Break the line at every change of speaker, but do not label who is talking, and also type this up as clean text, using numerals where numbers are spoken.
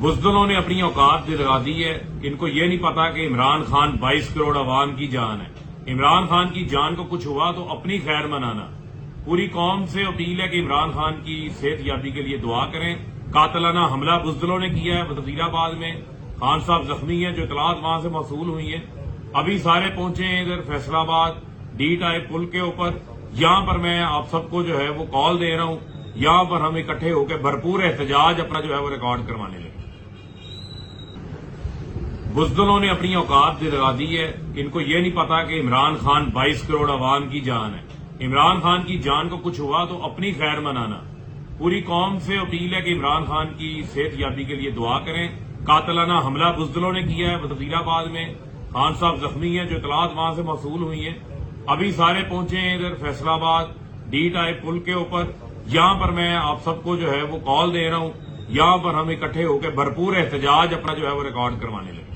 بزدلوں نے اپنی اوقات لگا دی ہے. ان کو یہ نہیں پتا کہ عمران خان 22 کروڑ عوام کی جان ہے. عمران خان کی جان کو کچھ ہوا تو اپنی خیر منانا. پوری قوم سے اپیل ہے کہ عمران خان کی صحت یابی کے لیے دعا کریں. قاتلانہ حملہ بزدلوں نے کیا ہے وزیر آباد میں. خان صاحب زخمی ہیں جو اطلاعات وہاں سے موصول ہوئی ہیں. ابھی سارے پہنچے ہیں ادھر فیصل آباد ڈی ٹائپ پل کے اوپر. یہاں پر میں آپ سب کو جو ہے وہ کال دے رہا ہوں. یہاں پر ہم اکٹھے ہو کے بھرپور احتجاج اپنا جو ہے وہ ریکارڈ کروانے لگے. بزدلوں نے اپنی اوقات لگا دی ہے. ان کو یہ نہیں پتا کہ عمران خان 22 کروڑ عوام کی جان ہے. عمران خان کی جان کو کچھ ہوا تو اپنی خیر منانا. پوری قوم سے اپیل ہے کہ عمران خان کی صحت یابی کے لیے دعا کریں. قاتلانہ حملہ بزدلوں نے کیا ہے وزیر آباد میں. خان صاحب زخمی ہیں جو اطلاعات وہاں سے موصول ہوئی ہیں. ابھی سارے پہنچے ہیں ادھر فیصل آباد ڈی ٹائپ پل کے اوپر. یہاں پر میں آپ سب کو جو ہے وہ کال دے رہا ہوں. یہاں پر ہم اکٹھے ہو کے بھرپور احتجاج اپنا جو ہے وہ ریکارڈ کروانے لگے.